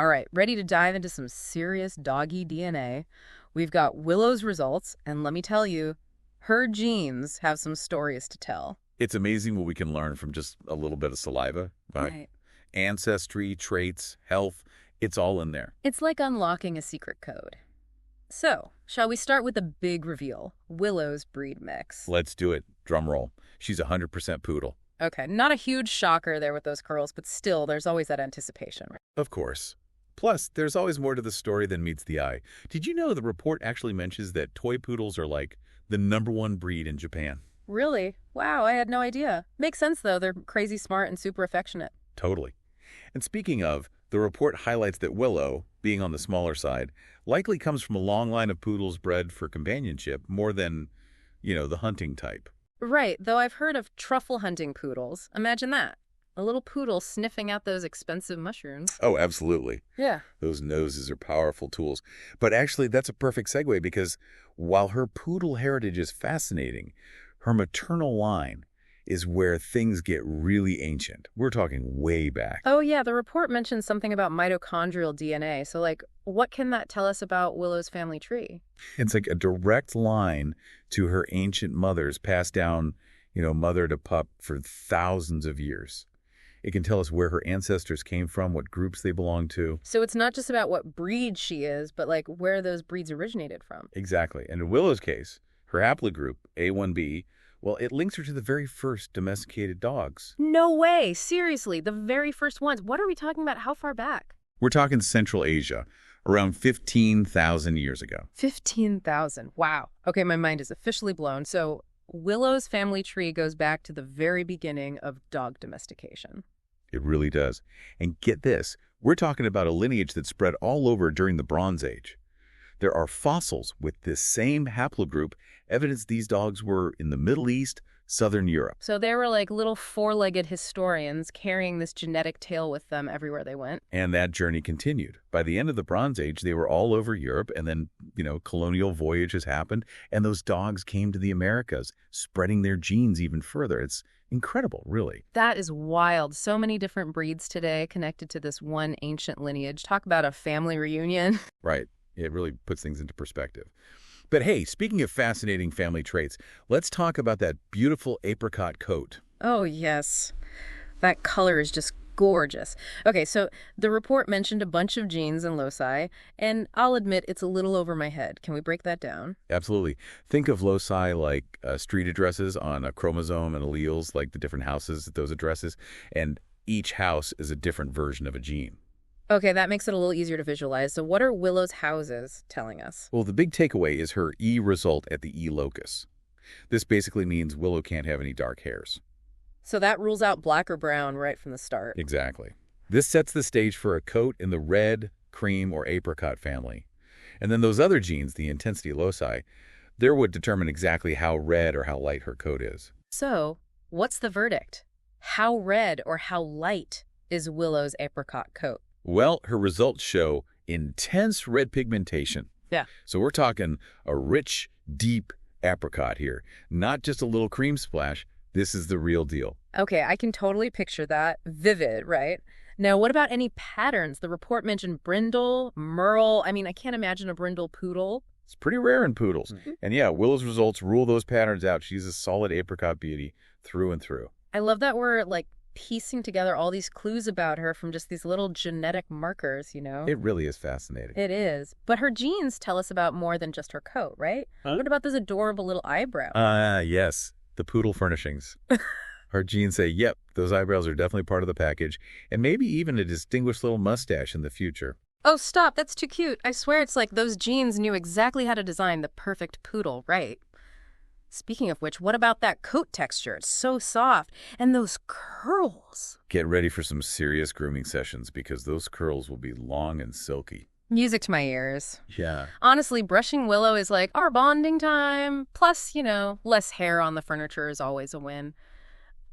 All right, ready to dive into some serious doggy DNA? We've got Willow's results, and let me tell you, her genes have some stories to tell. It's amazing what we can learn from just a little bit of saliva, right? Right. Ancestry, traits, health, it's all in there. It's like unlocking a secret code. So, shall we start with the big reveal, Willow's breed mix? Let's do it. Drum roll. She's 100% poodle. Okay, not a huge shocker there with those curls, but still, there's always that anticipation. Of course. Plus, there's always more to the story than meets the eye. Did you know the report actually mentions that toy poodles are like the #1 breed in Japan? Really? Wow, I had no idea. Makes sense, though. They're crazy smart and super affectionate. Totally. And speaking of, the report highlights that Willow, being on the smaller side, likely comes from a long line of poodles bred for companionship more than, the hunting type. Right, though I've heard of truffle hunting poodles. Imagine that. A little poodle sniffing out those expensive mushrooms. Oh, absolutely. Yeah. Those noses are powerful tools. But actually, that's a perfect segue because while her poodle heritage is fascinating, her maternal line is where things get really ancient. We're talking way back. Oh, yeah, the report mentions something about mitochondrial DNA. So, what can that tell us about Willow's family tree? It's like a direct line to her ancient mothers passed down, mother to pup for thousands of years. It can tell us where her ancestors came from, what groups they belong to. So it's not just about what breed she is, but where those breeds originated from. Exactly. And in Willow's case, her haplogroup, A1B, well, it links her to the very first domesticated dogs. No way. Seriously, the very first ones. What are we talking about? How far back? We're talking Central Asia, around 15,000 years ago. 15,000. Wow. Okay, my mind is officially blown. So Willow's family tree goes back to the very beginning of dog domestication. It really does. And get this, we're talking about a lineage that spread all over during the Bronze Age. There are fossils with this same haplogroup, evidence these dogs were in the Middle East, Southern Europe. So they were like little four-legged historians carrying this genetic tale with them everywhere they went. And that journey continued. By the end of the Bronze Age, they were all over Europe, and then, colonial voyages happened, and those dogs came to the Americas, spreading their genes even further. It's incredible, really. That is wild. So many different breeds today connected to this one ancient lineage. Talk about a family reunion. Right. It really puts things into perspective. But hey, speaking of fascinating family traits, let's talk about that beautiful apricot coat. Oh, yes. That color is just gorgeous. Okay, so the report mentioned a bunch of genes and loci, and I'll admit it's a little over my head. Can we break that down? Absolutely. Think of loci like street addresses on a chromosome and alleles, like the different houses at those addresses, and each house is a different version of a gene. Okay, that makes it a little easier to visualize. So what are Willow's houses telling us? Well, the big takeaway is her E result at the E locus. This basically means Willow can't have any dark hairs. So that rules out black or brown right from the start. Exactly. This sets the stage for a coat in the red, cream, or apricot family. And then those other genes, the intensity loci, they're what determine exactly how red or how light her coat is. So what's the verdict? How red or how light is Willow's apricot coat? Well, her results show intense red pigmentation. Yeah. So we're talking a rich, deep apricot here, not just a little cream splash. This is the real deal. Okay, I can totally picture that. Vivid, right? Now, what about any patterns? The report mentioned brindle, merle. I mean, I can't imagine a brindle poodle. It's pretty rare in poodles. And yeah, Willow's results rule those patterns out. She's a solid apricot beauty through and through. I love that we're piecing together all these clues about her from just these little genetic markers, It really is fascinating. It is. But her genes tell us about more than just her coat, right? Huh? What about those adorable little eyebrows? Yes, the poodle furnishings. Her genes say, yep, those eyebrows are definitely part of the package, and maybe even a distinguished little mustache in the future. Oh, stop. That's too cute. I swear it's like those genes knew exactly how to design the perfect poodle, right? Speaking of which, what about that coat texture? It's so soft. And those curls. Get ready for some serious grooming sessions because those curls will be long and silky. Music to my ears. Yeah. Honestly, brushing Willow is like our bonding time. Plus, less hair on the furniture is always a win.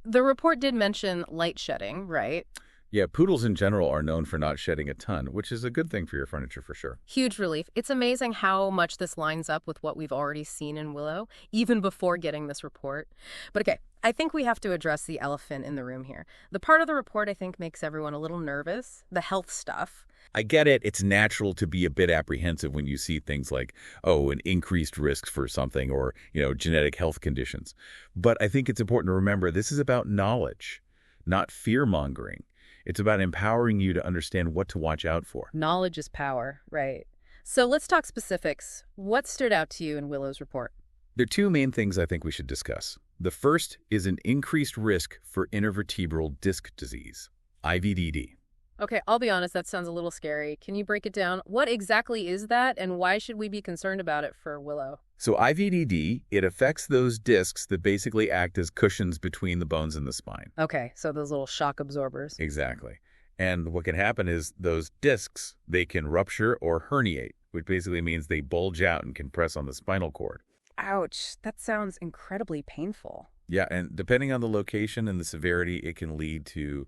The report did mention light shedding, right? Yeah, poodles in general are known for not shedding a ton, which is a good thing for your furniture for sure. Huge relief. It's amazing how much this lines up with what we've already seen in Willow, even before getting this report. But okay, I think we have to address the elephant in the room here. The part of the report I think makes everyone a little nervous, the health stuff. I get it. It's natural to be a bit apprehensive when you see things like, oh, an increased risk for something or, genetic health conditions. But I think it's important to remember this is about knowledge, not fear-mongering. It's about empowering you to understand what to watch out for. Knowledge is power, right. So let's talk specifics. What stood out to you in Willow's report? There are two main things I think we should discuss. The first is an increased risk for intervertebral disc disease, IVDD. Okay, I'll be honest, that sounds a little scary. Can you break it down? What exactly is that, and why should we be concerned about it for Willow? So IVDD, it affects those discs that basically act as cushions between the bones and the spine. Okay, so those little shock absorbers. Exactly. And what can happen is those discs, they can rupture or herniate, which basically means they bulge out and can press on the spinal cord. Ouch, that sounds incredibly painful. Yeah, and depending on the location and the severity, it can lead to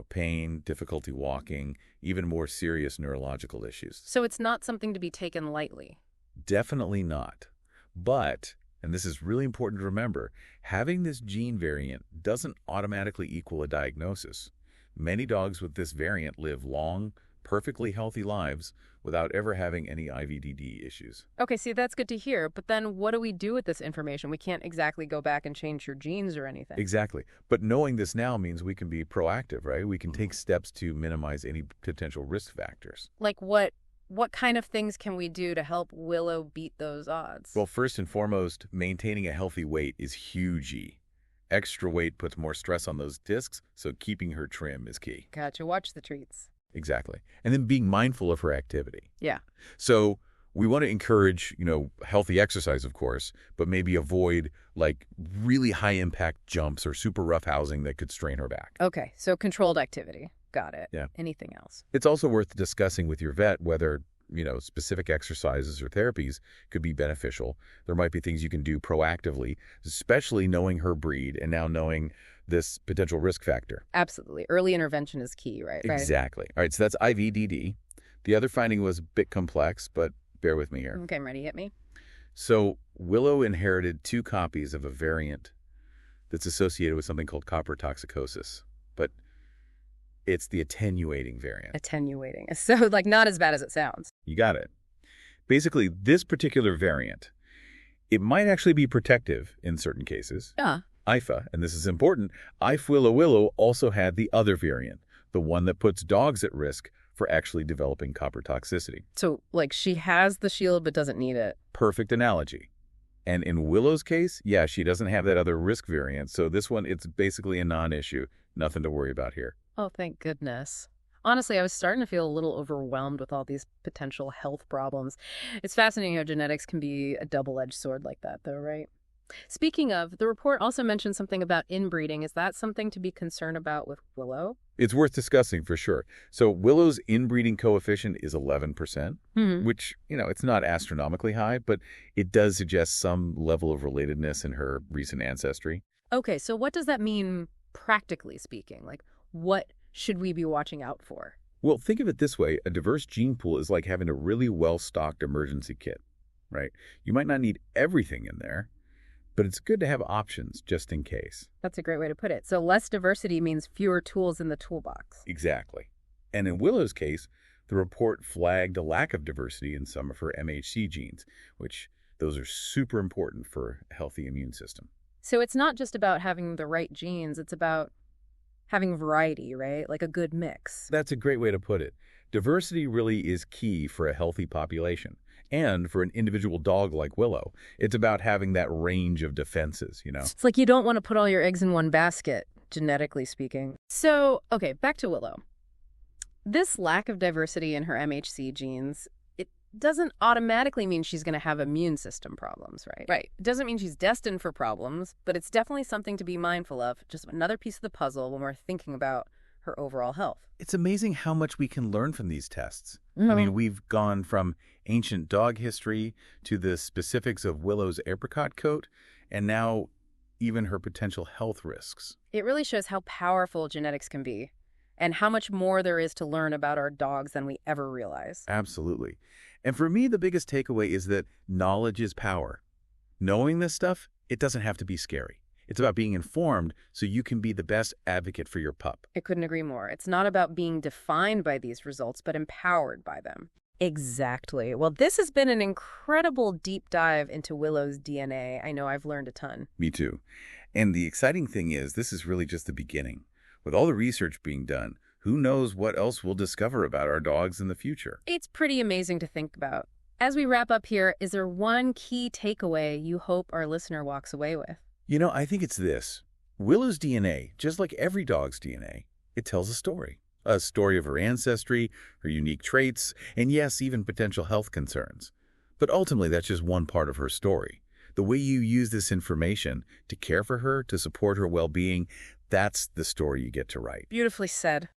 pain, difficulty walking, even more serious neurological issues. So it's not something to be taken lightly. Definitely not. But, and this is really important to remember, having this gene variant doesn't automatically equal a diagnosis. Many dogs with this variant live long, perfectly healthy lives without ever having any IVDD issues. Okay, see, that's good to hear. But then what do we do with this information? We can't exactly go back and change your genes or anything. Exactly. But knowing this now means we can be proactive, right? We can take steps to minimize any potential risk factors. Like what kind of things can we do to help Willow beat those odds? Well, first and foremost, maintaining a healthy weight is huge. Extra weight puts more stress on those discs, so keeping her trim is key. Gotcha. Watch the treats. Exactly. And then being mindful of her activity. Yeah. So we want to encourage, healthy exercise, of course, but maybe avoid like really high impact jumps or super rough housing that could strain her back. Okay, so controlled activity. Got it. Yeah. Anything else? It's also worth discussing with your vet whether, specific exercises or therapies could be beneficial. There might be things you can do proactively, especially knowing her breed and now knowing this potential risk factor. Absolutely. Early intervention is key, right? Exactly. All right, so that's IVDD. The other finding was a bit complex, but bear with me here. Okay, I'm ready. Hit me. So Willow inherited 2 copies of a variant that's associated with something called copper toxicosis, but it's the attenuating variant. Attenuating. So, not as bad as it sounds. You got it. Basically, this particular variant, it might actually be protective in certain cases. Yeah. IFA, and this is important, Willow also had the other variant, the one that puts dogs at risk for actually developing copper toxicity. So, she has the shield but doesn't need it. Perfect analogy. And in Willow's case, yeah, she doesn't have that other risk variant, so this one, it's basically a non-issue. Nothing to worry about here. Oh, thank goodness. Honestly, I was starting to feel a little overwhelmed with all these potential health problems. It's fascinating how genetics can be a double-edged sword like that, though, right? Speaking of, the report also mentioned something about inbreeding. Is that something to be concerned about with Willow? It's worth discussing for sure. So Willow's inbreeding coefficient is 11%, which, it's not astronomically high, but it does suggest some level of relatedness in her recent ancestry. Okay, so what does that mean practically speaking? What should we be watching out for? Well, think of it this way. A diverse gene pool is like having a really well-stocked emergency kit, right? You might not need everything in there, but it's good to have options just in case. That's a great way to put it. So less diversity means fewer tools in the toolbox. Exactly. And in Willow's case, the report flagged a lack of diversity in some of her MHC genes, which those are super important for a healthy immune system. So it's not just about having the right genes, it's about having variety, right? Like a good mix. That's a great way to put it. Diversity really is key for a healthy population. And for an individual dog like Willow, it's about having that range of defenses, It's like you don't want to put all your eggs in one basket, genetically speaking. So, okay, back to Willow. This lack of diversity in her MHC genes, it doesn't automatically mean she's going to have immune system problems, right? Right. It doesn't mean she's destined for problems, but it's definitely something to be mindful of. Just another piece of the puzzle when we're thinking about her overall health. It's amazing how much we can learn from these tests. I mean, we've gone from ancient dog history to the specifics of Willow's apricot coat, and now even her potential health risks. It really shows how powerful genetics can be. and how much more there is to learn about our dogs than we ever realize. Absolutely. And for me, the biggest takeaway is that knowledge is power. Knowing this stuff, it doesn't have to be scary. It's about being informed so you can be the best advocate for your pup. I couldn't agree more. It's not about being defined by these results, but empowered by them. Exactly. Well, this has been an incredible deep dive into Willow's DNA. I know I've learned a ton. Me too. And the exciting thing is, this is really just the beginning. With all the research being done, who knows what else we'll discover about our dogs in the future? It's pretty amazing to think about. As we wrap up here, is there one key takeaway you hope our listener walks away with? I think it's this. Willow's DNA, just like every dog's DNA, it tells a story. A story of her ancestry, her unique traits, and yes, even potential health concerns. But ultimately, that's just one part of her story. The way you use this information to care for her, to support her well-being, that's the story you get to write. Beautifully said.